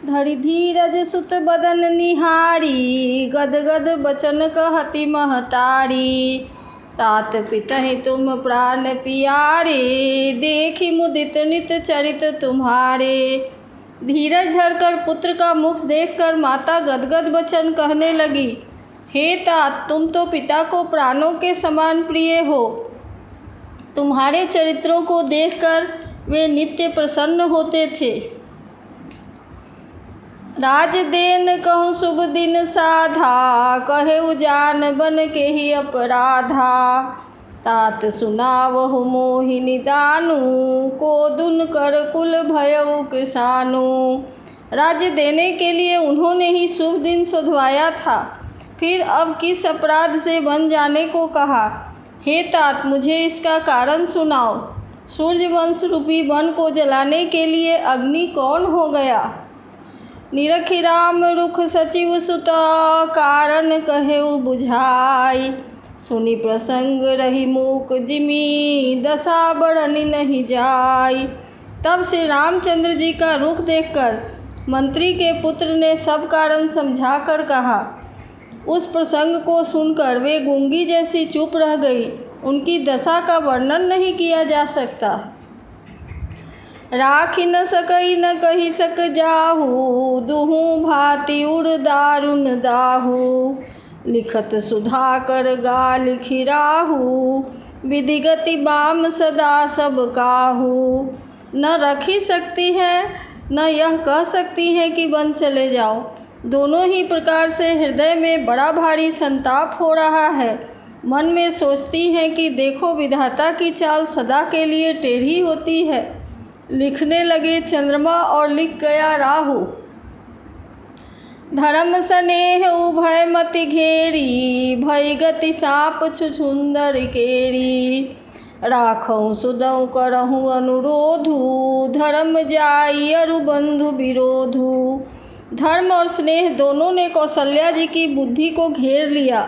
धरि धीरज सुत बदन निहारी, गदगद बचन कहती महतारी। तात पितहि तुम प्राण पियारे, देखी मुदित नित चरित तुम्हारे। धीरज धरकर पुत्र का मुख देखकर माता गदगद बचन कहने लगी, हे तात, तुम तो पिता को प्राणों के समान प्रिय हो। तुम्हारे चरित्रों को देखकर वे नित्य प्रसन्न होते थे। राज देन कहूँ शुभ दिन साधा, कहे उजान बन के ही अपराधा। तात सुनावहु मोहिनी दानु, को दुन कर कुल भयउ किसानु। राज्य देने के लिए उन्होंने ही शुभ दिन सुधवाया था, फिर अब किस अपराध से बन जाने को कहा। हे तात, मुझे इसका कारण सुनाओ। सूर्यवंश रूपी वन को जलाने के लिए अग्नि कौन हो गया। निरखि राम रुख सचिव सुत, कारण कहेउ बुझाई। सुनि प्रसंग रही मूक जिमी, दशा बढ़नी नहीं जाई। तब श्री रामचंद्र जी का रुख देखकर मंत्री के पुत्र ने सब कारण समझाकर कहा। उस प्रसंग को सुनकर वे गूंगी जैसी चुप रह गई। उनकी दशा का वर्णन नहीं किया जा सकता। राखी न सकई न कही सक जाहू, दुहू भांति उड़ दारुण दाहू। लिखत सुधाकर गाल खिराहू, विधिगति बाम सदा सब काहू। न रखी सकती है न यह कह सकती है कि वन चले जाओ। दोनों ही प्रकार से हृदय में बड़ा भारी संताप हो रहा है। मन में सोचती हैं कि देखो, विधाता की चाल सदा के लिए टेढ़ी होती है। लिखने लगे चंद्रमा और लिख गया राहु। धर्म स्नेह उभय मति घेरी, भय गति साप छुछुंदर केरी। राखऊँ सुदऊ करहूँ अनुरोधु, धर्म जाई अरु बंधु विरोधु। धर्म और स्नेह दोनों ने कौशल्या जी की बुद्धि को घेर लिया।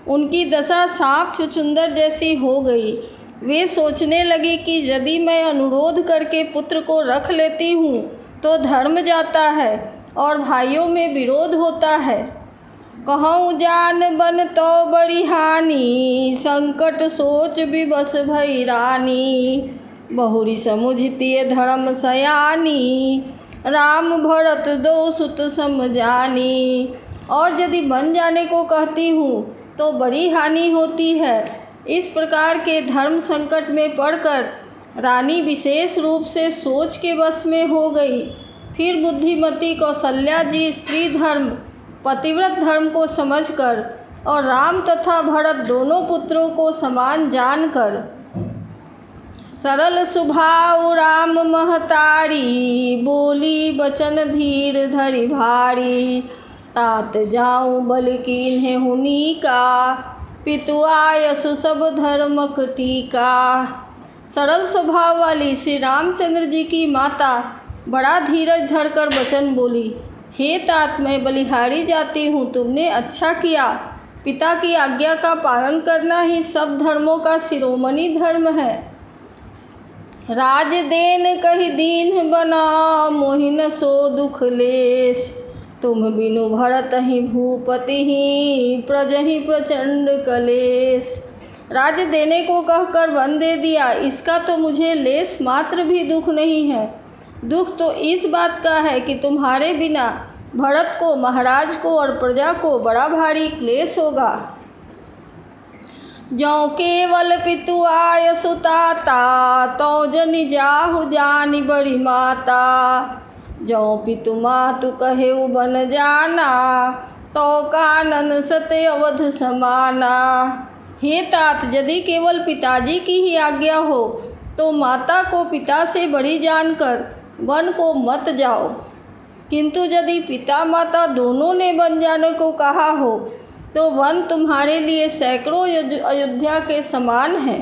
उनकी दशा सांप छुछुंदर जैसी हो गई। वे सोचने लगी कि यदि मैं अनुरोध करके पुत्र को रख लेती हूँ तो धर्म जाता है और भाइयों में विरोध होता है। कहूँ जान बन तो बड़ी हानि, संकट सोच विवश भई रानी। बहुरी समुझतिय धर्म सयानी, राम भरत दो सुत समझानी। और यदि बन जाने को कहती हूँ तो बड़ी हानि होती है। इस प्रकार के धर्म संकट में पड़कर रानी विशेष रूप से सोच के वश में हो गई। फिर बुद्धिमती कौशल्या जी स्त्री धर्म, पतिव्रत धर्म को समझकर और राम तथा भरत दोनों पुत्रों को समान जानकर सरल स्वभाव राम महतारी, बोली बचन धीर धरि भारी। तात जाऊँ बल कीन्हे हुनी का, पितु आयसु सब धर्मक टीका। सरल स्वभाव वाली श्री रामचंद्र जी की माता बड़ा धीरज धरकर वचन बोली, हे तात, मैं बलिहारी जाती हूँ। तुमने अच्छा किया। पिता की आज्ञा का पालन करना ही सब धर्मों का शिरोमणि धर्म है। राज देन कहि दीन बना, मोहिन सो दुख लेस। तुम बिनु भरत ही भूपति ही, प्रजहि प्रचंड कलेश। राज्य देने को कहकर वन दे दिया, इसका तो मुझे लेस मात्र भी दुख नहीं है। दुख तो इस बात का है कि तुम्हारे बिना भरत को, महाराज को और प्रजा को बड़ा भारी क्लेश होगा। जौ केवल पितु आय सुताता, तो जनि जाहु जानी बड़ी माता। जौ पितु मातु कहेउ बन जाना, तो कानन सत्य अवध समाना। हे तात, यदि केवल पिताजी की ही आज्ञा हो तो माता को पिता से बड़ी जानकर वन को मत जाओ। किंतु यदि पिता माता दोनों ने बन जाने को कहा हो तो वन तुम्हारे लिए सैकड़ों अयोध्या के समान है।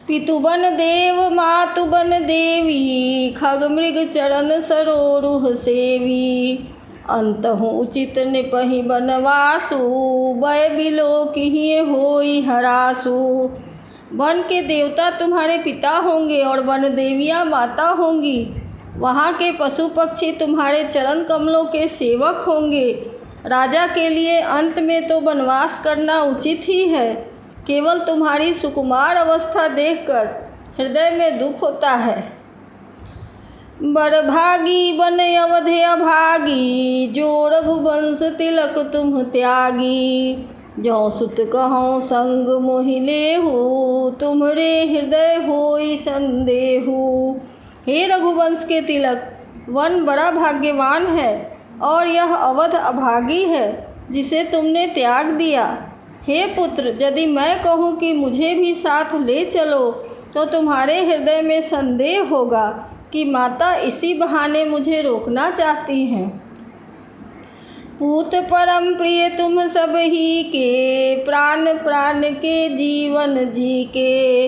पितु बन देव मातु बन देवी, खग मृग चरण सरोरुह सेवी। अंतहु उचित निपहि बनवासु, भय बिलो किहिए होई हरासु। वन के देवता तुम्हारे पिता होंगे और वन देवियाँ माता होंगी। वहाँ के पशु पक्षी तुम्हारे चरण कमलों के सेवक होंगे। राजा के लिए अंत में तो वनवास करना उचित ही है। केवल तुम्हारी सुकुमार अवस्था देखकर हृदय में दुख होता है। बड़भागी बन अवधे अभागी, जो रघुवंश तिलक तुम त्यागी। जौ सुत कहूँ संग मोहि लेहु, तुम्हरे हृदय होई संदेहु। हे रघुवंश के तिलक, वन बड़ा भाग्यवान है और यह अवध अभागी है जिसे तुमने त्याग दिया। हे पुत्र, यदि मैं कहूँ कि मुझे भी साथ ले चलो तो तुम्हारे हृदय में संदेह होगा कि माता इसी बहाने मुझे रोकना चाहती हैं। पूत परम प्रिय तुम सब ही के, प्राण प्राण के जीवन जी के।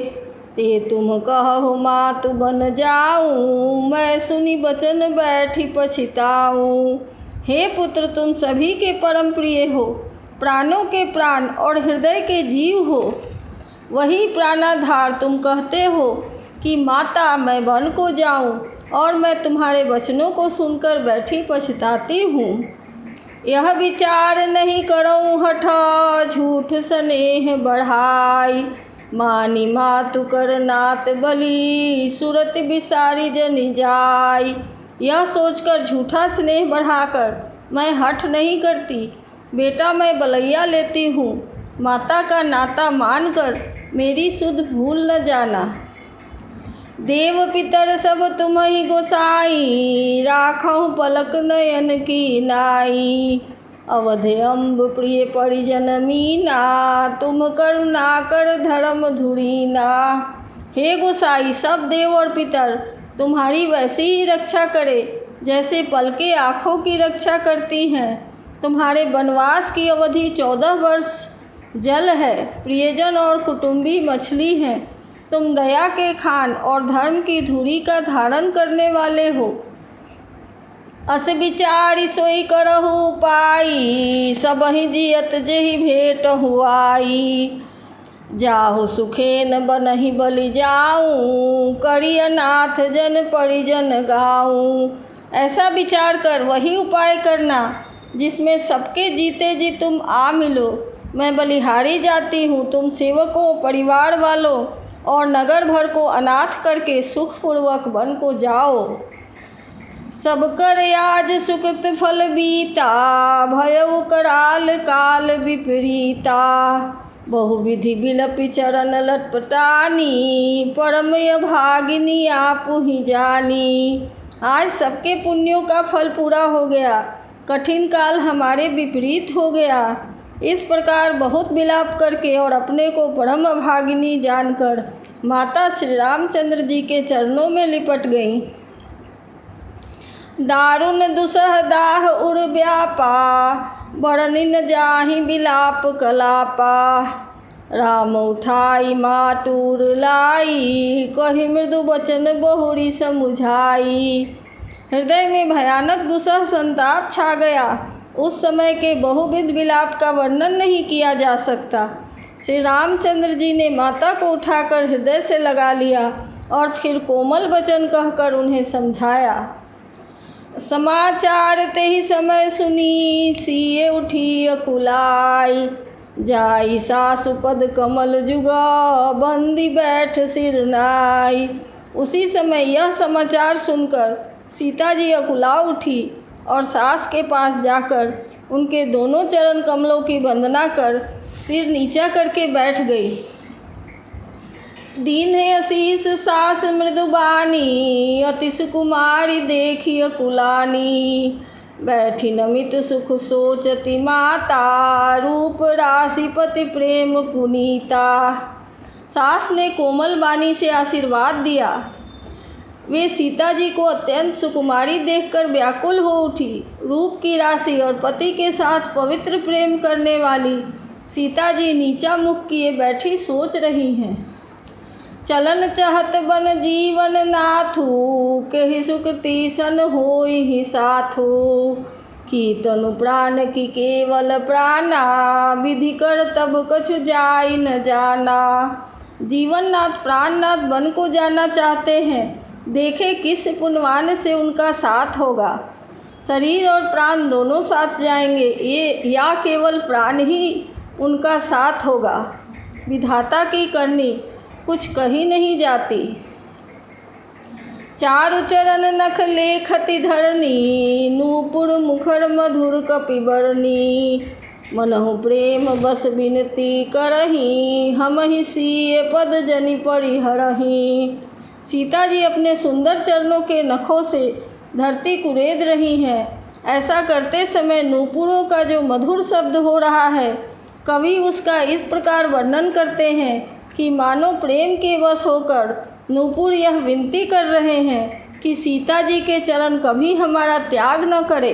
ते तुम कहो मातु बन जाऊँ, मैं सुनी बचन बैठी पछिताऊँ। हे पुत्र, तुम सभी के परम प्रिय हो, प्राणों के प्राण और हृदय के जीव हो। वही प्राणाधार तुम कहते हो कि माता मैं वन को जाऊं, और मैं तुम्हारे वचनों को सुनकर बैठी पछताती हूँ। यह विचार नहीं करऊँ हठ, झूठ स्नेह बढ़ाई। मानी मातु कर नात बलि, सुरत बिसारी जनि जाई। यह सोचकर झूठा स्नेह बढ़ाकर मैं हठ नहीं करती, बेटा मैं बलैया लेती हूँ। माता का नाता मानकर मेरी सुध भूल न जाना। देव पितर सब तुम ही गोसाई, राखहुँ पलक नयन की नाई। अवधे अम्ब प्रिय परिजन मीना, तुम करुणा कर धर्म धुरीना। हे गोसाई, सब देव और पितर तुम्हारी वैसी ही रक्षा करे जैसे पलकें आँखों की रक्षा करती हैं। तुम्हारे वनवास की अवधि 14 वर्ष जल है, प्रियजन और कुटुंबी मछली हैं। तुम दया के खान और धर्म की धुरी का धारण करने वाले हो। अस विचारी सोई करहु पाई, सबहि जियत जेहि भेट हुआई। जाहु सुखेन बनहि बलि जाऊँ, करी अनाथ जन परिजन गाऊँ। ऐसा विचार कर वही उपाय करना जिसमें सबके जीते जी तुम आ मिलो। मैं बलिहारी जाती हूँ, तुम सेवकों, परिवार वालों और नगर भर को अनाथ करके सुखपूर्वक वन को जाओ। सब कर आज सुकृत फल बीता, भयउ कराल काल विपरीता। बहुविधि बिलपि चरण लटपटानी, परम भागिनी आपु ही जानी। आज सबके पुण्यों का फल पूरा हो गया, कठिन काल हमारे विपरीत हो गया। इस प्रकार बहुत विलाप करके और अपने को परम भागिनी जानकर माता श्री रामचंद्र जी के चरणों में लिपट गईं। दारुण दुसह दाह उर व्यापा, बरनि न जाहि विलाप कलापा। राम उठाई माटूर लाई, कहि मृदु वचन बहुरी समुझाई। हृदय में भयानक दुसह संताप छा गया। उस समय के बहुविध विलाप का वर्णन नहीं किया जा सकता। श्री रामचंद्र जी ने माता को उठाकर हृदय से लगा लिया और फिर कोमल वचन कहकर उन्हें समझाया। समाचार ते ही समय सुनी, सिए उठी अकुलाई। जाई सासु पद कमल जुगा, बंदी बैठ सिर नाई। उसी समय यह समाचार सुनकर सीता जी अकुला उठी और सास के पास जाकर उनके दोनों चरण कमलों की वंदना कर सिर नीचा करके बैठ गई। दीन है आशीष सास मृदुबानी, अति सुकुमारी देखी अकुलानी। बैठी नमित सुख सोचती माता, रूप राशि पति प्रेम पुनीता। सास ने कोमल वाणी से आशीर्वाद दिया। वे सीता जी को अत्यंत सुकुमारी देखकर व्याकुल हो उठी। रूप की राशि और पति के साथ पवित्र प्रेम करने वाली सीता जी नीचा मुख किए बैठी सोच रही हैं। चलन चहत बन जीवन नाथू, केहि सुकृति सन होई ही साथू। की तनु प्राण की केवल प्राणा, विधि कर तब कछु जाई न जाना। जीवननाथ प्राणनाथ वन को जाना चाहते हैं, देखे किस पुण्यवान से उनका साथ होगा। शरीर और प्राण दोनों साथ जाएंगे, ये या केवल प्राण ही उनका साथ होगा। विधाता की करनी कुछ कही नहीं जाती। चारु चरण नख लेखति धरनी, नूपुर मुखर मधुर कपिबरनी। मनहु प्रेम बस बिनती करही, हमहि सिय पद जनि परिहरही। सीता जी अपने सुंदर चरणों के नखों से धरती कुरेद रही हैं। ऐसा करते समय नूपुरों का जो मधुर शब्द हो रहा है, कवि उसका इस प्रकार वर्णन करते हैं कि मानो प्रेम के वश होकर नूपुर यह विनती कर रहे हैं कि सीता जी के चरण कभी हमारा त्याग न करे।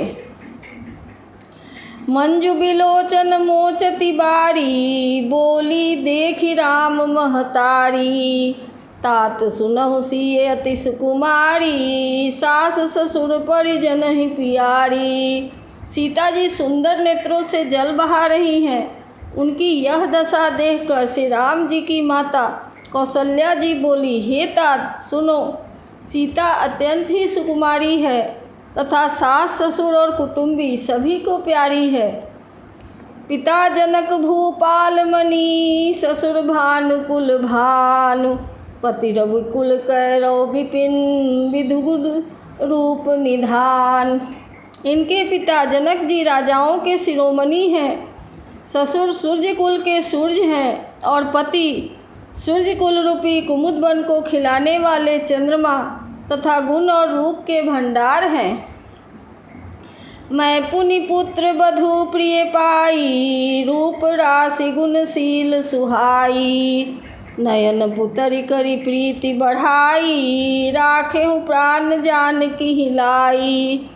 मंजु बिलोचन मोचति बारी, बोली देखी राम महतारी। तात सुनहु सिय अति सुकुमारी, सास ससुर परिजन ही प्यारी। सीता जी सुंदर नेत्रों से जल बहा रही हैं। उनकी यह दशा देखकर श्री राम जी की माता कौशल्या जी बोली, हे तात सुनो, सीता अत्यंत ही सुकुमारी है तथा सास ससुर और कुटुंबी सभी को प्यारी है। पिता जनक भूपाल मणि, ससुर भानुकुल भानु। पति रघुकुल कैरव विपिन, विधुगुण रूप निधान। इनके पिता जनक जी राजाओं के शिरोमणि हैं, ससुर सूर्य कुल के सूर्य हैं और पति सूर्य कुल रूपी कुमुद वन को खिलाने वाले चंद्रमा तथा गुण और रूप के भंडार हैं। मैं पुनि पुत्र बधू प्रिय पाई, रूप राशि गुणशील सुहाई। नयन पुतरि करी प्रीति बढ़ाई, राखे हूँ प्राण जानकी हिलाई।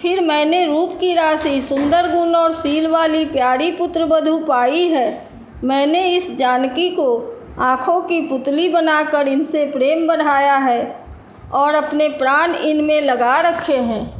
फिर मैंने रूप की राशि, सुंदर गुण और शील वाली प्यारी पुत्र बधू पाई है। मैंने इस जानकी को आँखों की पुतली बनाकर इनसे प्रेम बढ़ाया है और अपने प्राण इनमें लगा रखे हैं।